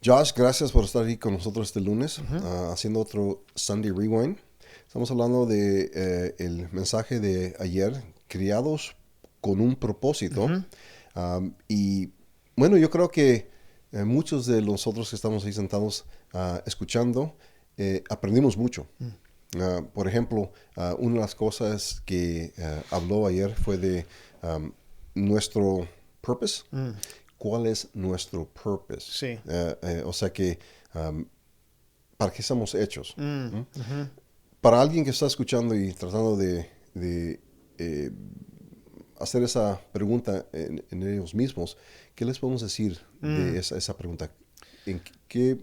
Josh, gracias por estar aquí con nosotros este lunes, Ujú, haciendo otro Sunday Rewind. Estamos hablando de el mensaje de ayer, criados con un propósito. ujú, Y bueno, yo creo que muchos de nosotros que estamos ahí sentados escuchando, aprendimos mucho. mm, Por ejemplo, una de las cosas que habló ayer fue de nuestro purpose. mm, ¿Cuál es nuestro purpose? sí. O sea que, ¿para qué estamos hechos? Mm, ¿Mm? ujú, Para alguien que está escuchando y tratando de, eh, hacer esa pregunta en ellos mismos, ¿qué les podemos decir de mm. esa pregunta? ¿En qué,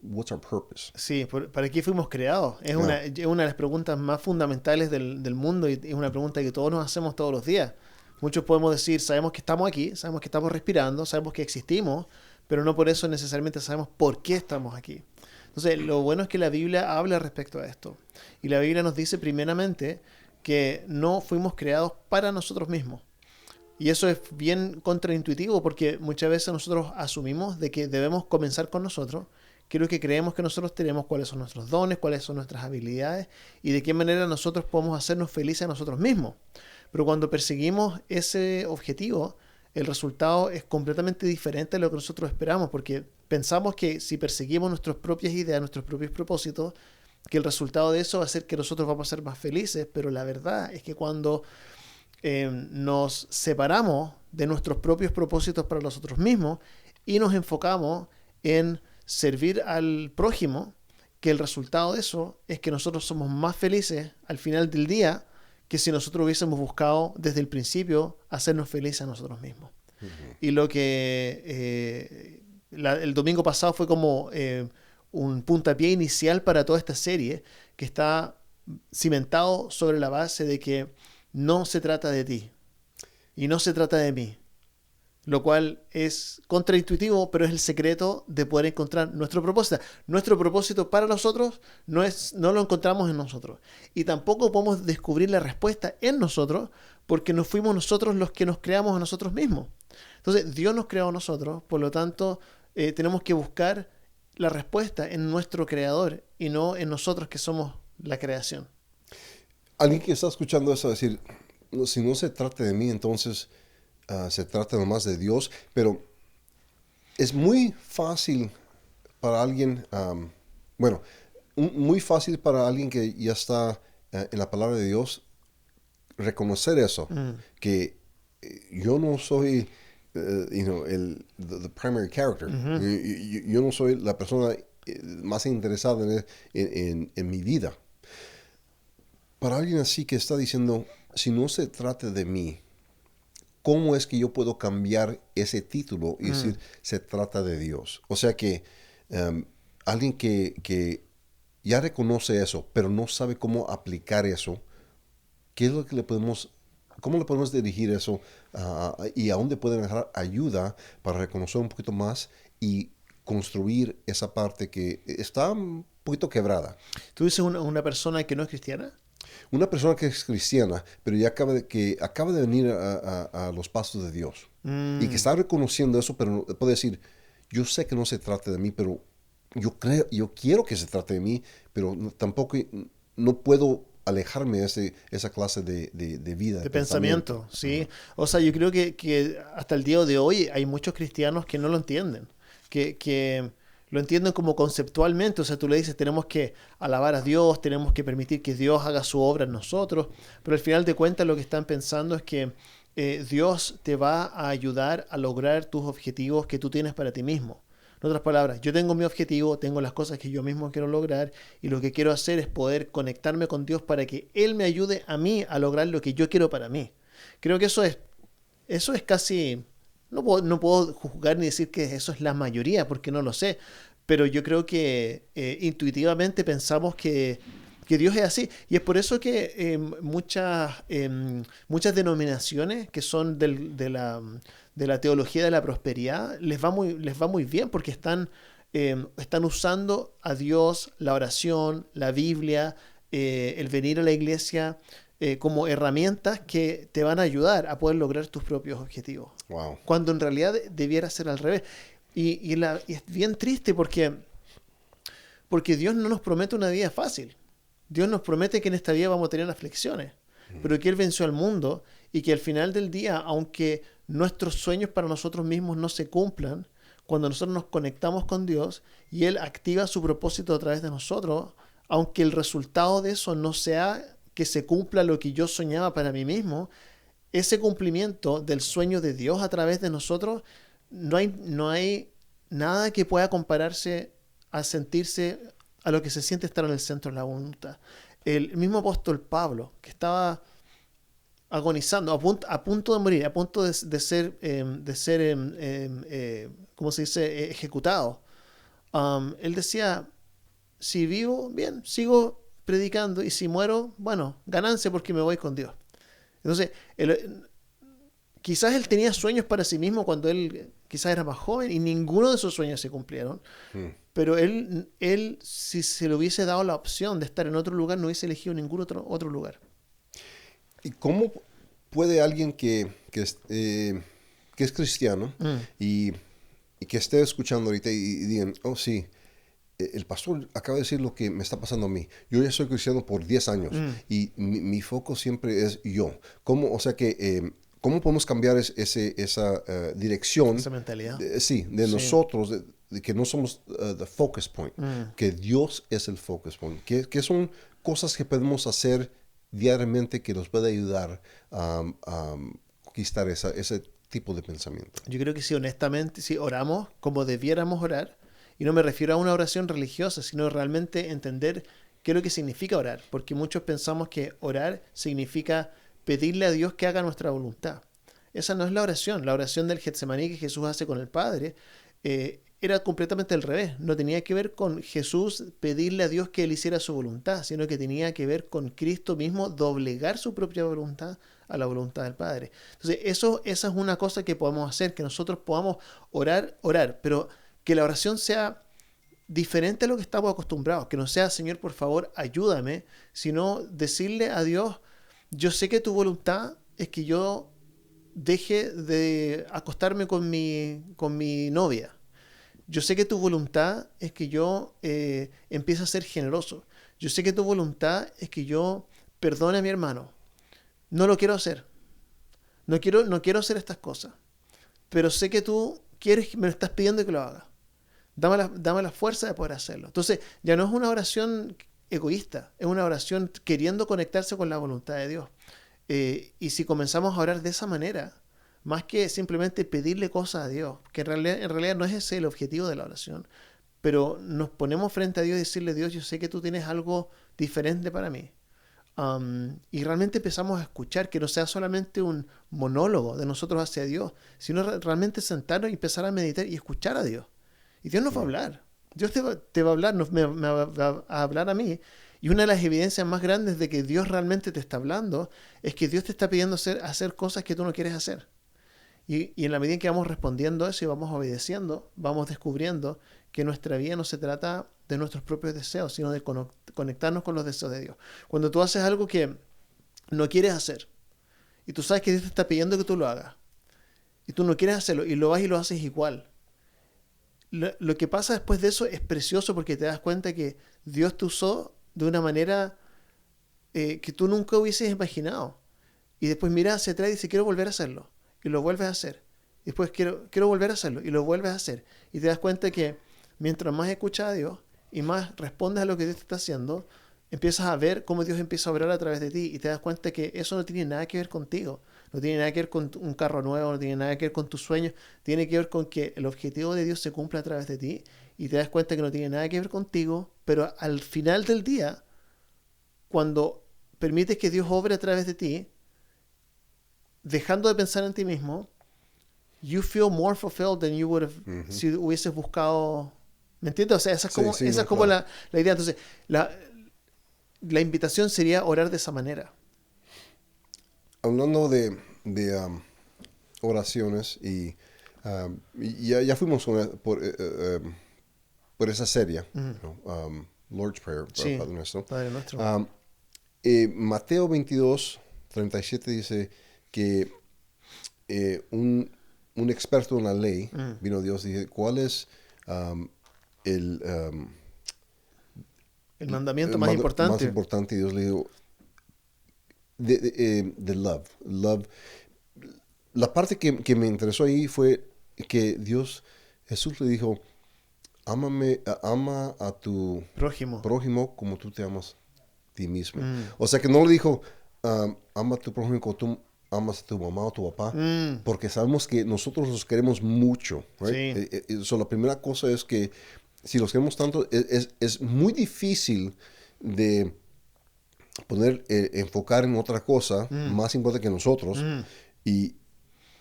what's our purpose? Sí, ¿para qué fuimos creados? Ah, Es una de las preguntas más fundamentales del mundo y es una pregunta que todos nos hacemos todos los días. Muchos podemos decir, sabemos que estamos aquí, sabemos que estamos respirando, sabemos que existimos, pero no por eso necesariamente sabemos por qué estamos aquí. Entonces, lo bueno es que la Biblia habla respecto a esto. Y la Biblia nos dice primeramente que no fuimos creados para nosotros mismos. Y eso es bien contraintuitivo porque muchas veces nosotros asumimos de que debemos comenzar con nosotros, qué es lo que creemos que nosotros tenemos, cuáles son nuestros dones, cuáles son nuestras habilidades y de qué manera nosotros podemos hacernos felices a nosotros mismos. Pero cuando perseguimos ese objetivo, el resultado es completamente diferente a lo que nosotros esperamos, porque pensamos que si perseguimos nuestras propias ideas, nuestros propios propósitos, que el resultado de eso va a ser que nosotros vamos a ser más felices, pero la verdad es que cuando nos separamos de nuestros propios propósitos para nosotros mismos y nos enfocamos en servir al prójimo, que el resultado de eso es que nosotros somos más felices al final del día que si nosotros hubiésemos buscado desde el principio hacernos felices a nosotros mismos. ujú. Y lo que el domingo pasado fue como un puntapié inicial para toda esta serie que está cimentado sobre la base de que no se trata de ti y no se trata de mí, lo cual es contraintuitivo, pero es el secreto de poder encontrar nuestro propósito. Nuestro propósito para nosotros no lo encontramos en nosotros. Y tampoco podemos descubrir la respuesta en nosotros porque no fuimos nosotros los que nos creamos a nosotros mismos. Entonces, Dios nos creó a nosotros, por lo tanto, tenemos que buscar la respuesta en nuestro creador y no en nosotros que somos la creación. Alguien que está escuchando eso decir, "No, si no se trata de mí, entonces se trata nomás de Dios", pero es muy fácil para alguien, bueno, muy fácil para alguien que ya está en la palabra de Dios reconocer eso, Mm, que yo no soy, the primary character. ujú, Yo no soy la persona más interesada en mi vida. Para alguien así que está diciendo, si no se trata de mí, ¿cómo es que yo puedo cambiar ese título y mm. decir, se trata de Dios? O sea que um, alguien que ya reconoce eso, pero no sabe cómo aplicar eso, ¿qué es lo que le podemos, cómo le podemos dirigir eso y a dónde pueden dejar ayuda para reconocer un poquito más y construir esa parte que está un poquito quebrada? ¿Tú dices una persona que no es cristiana? Una persona que es cristiana, pero ya que acaba de venir a los pasos de Dios y que Mm. está reconociendo eso, pero puede decir, yo sé que no se trata de mí, pero yo quiero que se trate de mí, pero tampoco no puedo alejarme de esa clase de vida, de De pensamiento. pensamiento, sí. O sea, yo creo que hasta el día de hoy hay muchos cristianos que no lo entienden, que lo entienden como conceptualmente. O sea, tú le dices, tenemos que alabar a Dios, tenemos que permitir que Dios haga su obra en nosotros, pero al final de cuentas lo que están pensando es que Dios te va a ayudar a lograr tus objetivos que tú tienes para ti mismo. En otras palabras, yo tengo mi objetivo, tengo las cosas que yo mismo quiero lograr y lo que quiero hacer es poder conectarme con Dios para que Él me ayude a mí a lograr lo que yo quiero para mí. Creo que eso es casi, no puedo juzgar ni decir que eso es la mayoría porque no lo sé, pero yo creo que intuitivamente pensamos que Dios es así. Y es por eso que muchas denominaciones que son de la teología de la prosperidad les va muy bien porque están usando a Dios, la oración, la Biblia, el venir a la iglesia como herramientas que te van a ayudar a poder lograr tus propios objetivos. Wow. Cuando en realidad debiera ser al revés. Y es bien triste porque Dios no nos promete una vida fácil. Dios nos promete que en esta vida vamos a tener aflicciones, pero que Él venció al mundo y que al final del día, aunque nuestros sueños para nosotros mismos no se cumplan, cuando nosotros nos conectamos con Dios y Él activa su propósito a través de nosotros, aunque el resultado de eso no sea que se cumpla lo que yo soñaba para mí mismo, ese cumplimiento del sueño de Dios a través de nosotros, no hay nada que pueda compararse a sentirse a lo que se siente estar en el centro de la voluntad. El mismo apóstol Pablo, que estaba agonizando, a punto de morir, a punto de ser, ¿cómo se dice?, ejecutado. Él decía, si vivo, bien, sigo predicando, y si muero, bueno, ganancia porque me voy con Dios. Entonces, quizás él tenía sueños para sí mismo cuando él quizás era más joven y ninguno de esos sueños se cumplieron. Pero él, si se le hubiese dado la opción de estar en otro lugar, no hubiese elegido ningún otro lugar. ¿Y cómo puede alguien que es cristiano y que esté escuchando ahorita y digan, oh sí, el pastor acaba de decir lo que me está pasando a mí? Yo ya soy cristiano por 10 años y mi foco siempre es yo. ¿Cómo, o sea que, cómo podemos cambiar esa dirección? Esa mentalidad. Sí, nosotros, de que no somos the focus point, que Dios es el focus point, que son cosas que podemos hacer diariamente que nos puede ayudar a conquistar ese tipo de pensamiento. Yo creo que si honestamente, si oramos como debiéramos orar, y no me refiero a una oración religiosa, sino realmente entender qué es lo que significa orar, porque muchos pensamos que orar significa pedirle a Dios que haga nuestra voluntad. Esa no es la oración del Getsemaní que Jesús hace con el Padre, era completamente al revés. No tenía que ver con Jesús pedirle a Dios que Él hiciera su voluntad, sino que tenía que ver con Cristo mismo doblegar su propia voluntad a la voluntad del Padre. Entonces, esa es una cosa que podemos hacer, que nosotros podamos orar, pero que la oración sea diferente a lo que estamos acostumbrados, que no sea, Señor, por favor, ayúdame, sino decirle a Dios, yo sé que tu voluntad es que yo deje de acostarme con mi novia. Yo sé que tu voluntad es que yo empiece a ser generoso. Yo sé que tu voluntad es que yo perdone a mi hermano. No lo quiero hacer. No quiero hacer estas cosas. Pero sé que tú me estás pidiendo que lo haga. Dame la fuerza de poder hacerlo. Entonces, ya no es una oración egoísta, es una oración queriendo conectarse con la voluntad de Dios. Y si comenzamos a orar de esa manera, más que simplemente pedirle cosas a Dios, que en realidad no es ese el objetivo de la oración, pero nos ponemos frente a Dios y decirle, Dios, yo sé que tú tienes algo diferente para mí. Y realmente empezamos a escuchar, que no sea solamente un monólogo de nosotros hacia Dios, sino realmente sentarnos y empezar a meditar y escuchar a Dios. Y Dios nos va a hablar. Dios te va a hablar, me va a hablar a mí. Y una de las evidencias más grandes de que Dios realmente te está hablando es que Dios te está pidiendo hacer cosas que tú no quieres hacer. Y en la medida en que vamos respondiendo a eso y vamos obedeciendo, vamos descubriendo que nuestra vida no se trata de nuestros propios deseos, sino de conectarnos con los deseos de Dios. Cuando tú haces algo que no quieres hacer, y tú sabes que Dios te está pidiendo que tú lo hagas, y tú no quieres hacerlo, y lo vas y lo haces igual, lo que pasa después de eso es precioso, porque te das cuenta que Dios te usó de una manera que tú nunca hubieses imaginado. Y después miras hacia atrás y dices, quiero volver a hacerlo. Y lo vuelves a hacer. Y después quiero volver a hacerlo. Y lo vuelves a hacer. Y te das cuenta que mientras más escuchas a Dios y más respondes a lo que Dios te está haciendo, empiezas a ver cómo Dios empieza a obrar a través de ti. Y te das cuenta que eso no tiene nada que ver contigo. No tiene nada que ver con un carro nuevo, no tiene nada que ver con tus sueños. Tiene que ver con que el objetivo de Dios se cumpla a través de ti. Y te das cuenta que no tiene nada que ver contigo. Pero al final del día, cuando permites que Dios obre a través de ti, dejando de pensar en ti mismo, you feel more fulfilled than you would have si hubieses buscado. ¿Me entiendes? O sea, esa es como la idea. Entonces, la invitación sería orar de esa manera. Hablando de oraciones y ya fuimos por esa serie, Lord's Prayer, Sí, Padre Nuestro. Padre Nuestro. Mateo 22:37 dice que un experto en la ley, Mm. vino Dios y dije, ¿cuál es el El mandamiento más más importante. importante? Y Dios le dijo, de love. Love. La parte que me interesó ahí fue que Jesús le dijo, ama a tu Prójimo. prójimo como tú te amas a ti mismo. Mm. O sea que no le dijo, ama a tu prójimo como tú amas a tu mamá o tu papá, Mm. porque sabemos que nosotros los queremos mucho. Right? Sí. La primera cosa es que si los queremos tanto, es muy difícil de poder enfocar en otra cosa Mm. más importante que nosotros. Mm. Y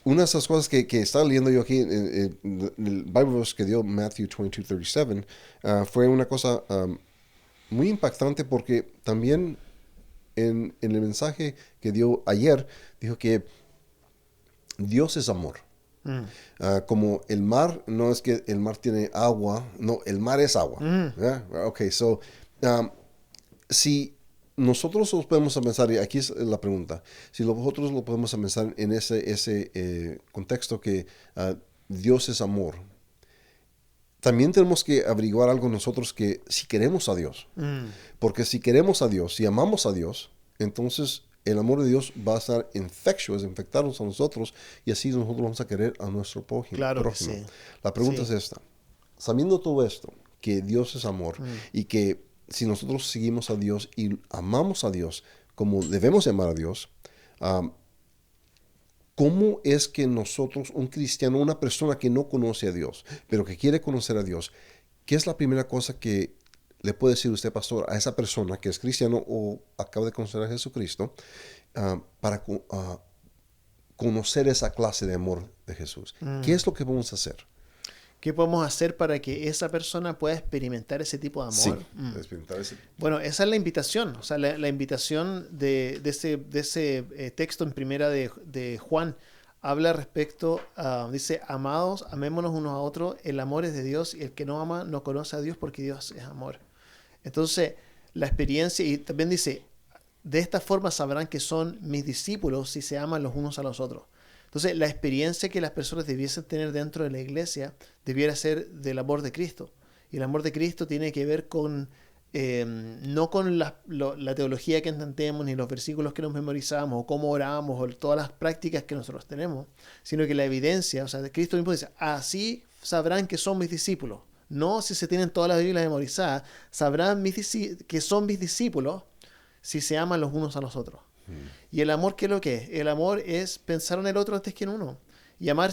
una de esas cosas que estaba leyendo yo aquí en el Bible verse que dio Matthew 22:37 fue una cosa muy impactante porque también en el mensaje que dio ayer dijo que Dios es amor. Mm. Como el mar, no es que el mar tiene agua, no, el mar es agua. Mm. ¿Yeah? Ok, so, si nosotros los podemos pensar, y aquí es la pregunta, si nosotros lo podemos pensar en ese contexto que Dios es amor, también tenemos que averiguar algo nosotros que si queremos a Dios, Mm. porque si queremos a Dios, si amamos a Dios, entonces el amor de Dios va a estar infectarnos a nosotros y así nosotros vamos a querer a nuestro prójimo. Claro que sí. La pregunta Sí. es esta, sabiendo todo esto, que Dios es amor Mm. y que si nosotros seguimos a Dios y amamos a Dios como debemos amar a Dios, ¿cómo es que nosotros, un cristiano, una persona que no conoce a Dios, pero que quiere conocer a Dios, qué es la primera cosa que le puede decir usted, pastor, a esa persona que es cristiano o acaba de conocer a Jesucristo, para conocer esa clase de amor de Jesús? ¿Qué es lo que vamos a hacer? ¿Qué podemos hacer para que esa persona pueda experimentar ese tipo de amor? Sí, Mm. experimentar ese. Bueno, esa es la invitación. O sea, la invitación de ese texto en primera de Juan habla respecto a, dice, amados, amémonos unos a otros, el amor es de Dios y el que no ama no conoce a Dios porque Dios es amor. Entonces, la experiencia, y también dice, de esta forma sabrán que son mis discípulos si se aman los unos a los otros. Entonces, la experiencia que las personas debiesen tener dentro de la iglesia debiera ser del amor de Cristo. Y el amor de Cristo tiene que ver con, no con la teología que entendemos, ni los versículos que nos memorizamos, o cómo oramos, o todas las prácticas que nosotros tenemos, sino que la evidencia, o sea, Cristo mismo dice, así sabrán que son mis discípulos. No si se tienen todas las Biblias memorizadas, sabrán que son mis discípulos si se aman los unos a los otros. Y el amor, ¿qué es lo que es? El amor es pensar en el otro antes que en uno. Y amar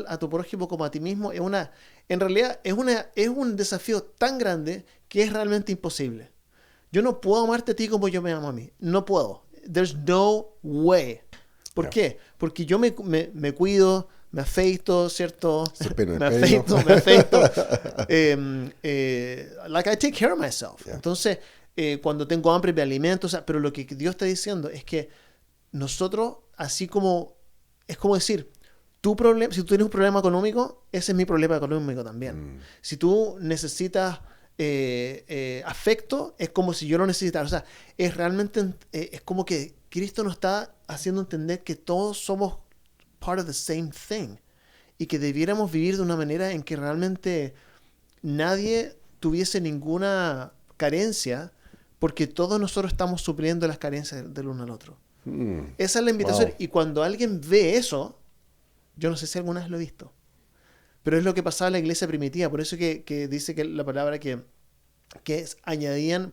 a tu prójimo como a ti mismo en realidad es un desafío tan grande que es realmente imposible. Yo no puedo amarte a ti como yo me amo a mí. No puedo. There's no way. ¿Por qué? Porque yo me cuido, me afeito, ¿cierto? Me afeito. Like I take care of myself. Yeah. Entonces, cuando tengo hambre me alimento. O sea, pero lo que Dios está diciendo es que nosotros, así como, es como decir, si tú tienes un problema económico, ese es mi problema económico también. Si tú necesitas afecto, es como si yo lo necesitara. O sea, es realmente, es como que Cristo nos está haciendo entender que todos somos part of the same thing y que debiéramos vivir de una manera en que realmente nadie tuviese ninguna carencia, porque todos nosotros estamos supliendo las carencias del uno al otro. Esa es la invitación. Wow. Y cuando alguien ve eso, yo no sé si alguna vez lo he visto, pero es lo que pasaba en la iglesia primitiva. Por eso que dice que la palabra que añadían,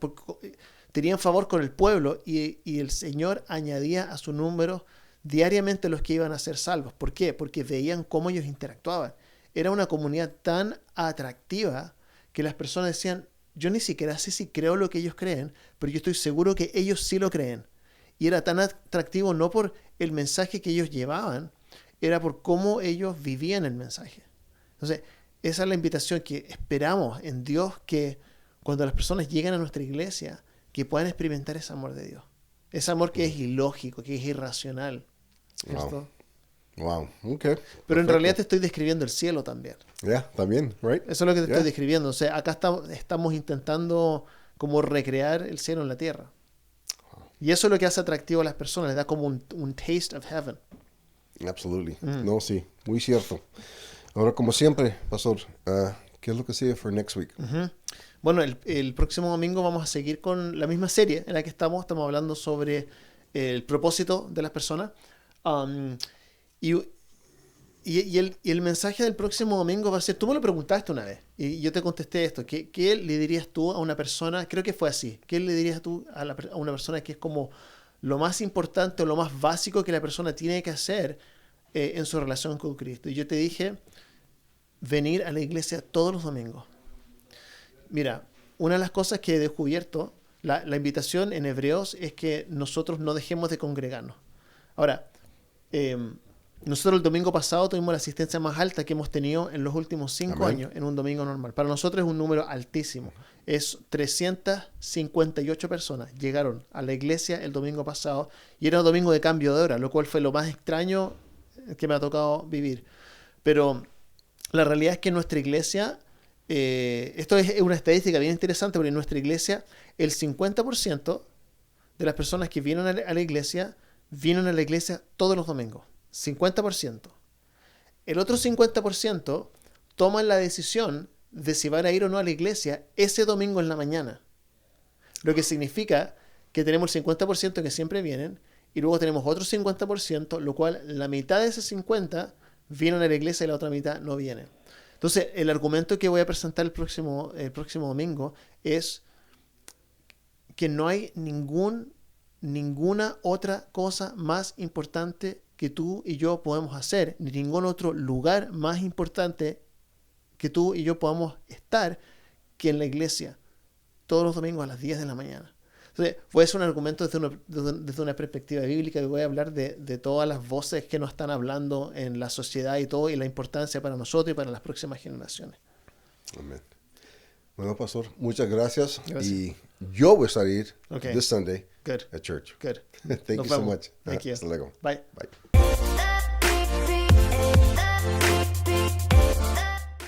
tenían favor con el pueblo y el Señor añadía a su número diariamente los que iban a ser salvos. ¿Por qué? Porque veían cómo ellos interactuaban. Era una comunidad tan atractiva que las personas decían, yo ni siquiera sé si creo lo que ellos creen, pero yo estoy seguro que ellos sí lo creen. Y era tan atractivo no por el mensaje que ellos llevaban, era por cómo ellos vivían el mensaje. Entonces, esa es la invitación que esperamos en Dios, que cuando las personas llegan a nuestra iglesia, que puedan experimentar ese amor de Dios. Ese amor que es ilógico, que es irracional. ¿Cierto? Wow, ok. Pero en realidad te estoy describiendo el cielo también. También, right? Eso es lo que te estoy describiendo. O sea, acá estamos intentando como recrear el cielo en la tierra. Y eso es lo que hace atractivo a las personas, les da como un taste of heaven. Absolutely. No, sí, muy cierto. Ahora, como siempre, Pastor, ¿qué es lo que sigue for next week? Bueno, el próximo domingo vamos a seguir con la misma serie en la que estamos. Estamos hablando sobre el propósito de las personas. Y, y el mensaje del próximo domingo va a ser, tú me lo preguntaste una vez y yo te contesté esto, ¿qué le dirías tú a una persona? Creo que fue así. ¿Qué le dirías tú a una persona que es como lo más importante o lo más básico que la persona tiene que hacer en su relación con Cristo? Y yo te dije, venir a la iglesia todos los domingos. Mira, una de las cosas que he descubierto, la invitación en Hebreos es que nosotros no dejemos de congregarnos. Ahora, nosotros el domingo pasado tuvimos la asistencia más alta que hemos tenido en los últimos 5 años en un domingo normal. Para nosotros es un número altísimo. Es 358 personas llegaron a la iglesia el domingo pasado y era un domingo de cambio de hora, lo cual fue lo más extraño que me ha tocado vivir. Pero la realidad es que en nuestra iglesia, esto es una estadística bien interesante, porque en nuestra iglesia el 50% de las personas que vienen a la iglesia vienen a la iglesia todos los domingos. 50%. El otro 50% toman la decisión de si van a ir o no a la iglesia ese domingo en la mañana. Lo que significa que tenemos el 50% que siempre vienen y luego tenemos otro 50%, lo cual la mitad de ese 50% vienen a la iglesia y la otra mitad no vienen. Entonces, el argumento que voy a presentar el próximo domingo es que no hay ninguna otra cosa más importante que tú y yo podemos hacer, ni ningún otro lugar más importante que tú y yo podamos estar que en la iglesia todos los domingos a las 10 de la mañana. Entonces, voy a hacer un argumento desde una perspectiva bíblica y voy a hablar de todas las voces que nos están hablando en la sociedad y todo, y la importancia para nosotros y para las próximas generaciones. Amén. Bueno, Pastor, muchas gracias. Y yo voy a salir this Sunday Good. at church. Good. Thank you so much. Thank you. Hasta luego. Bye. Bye.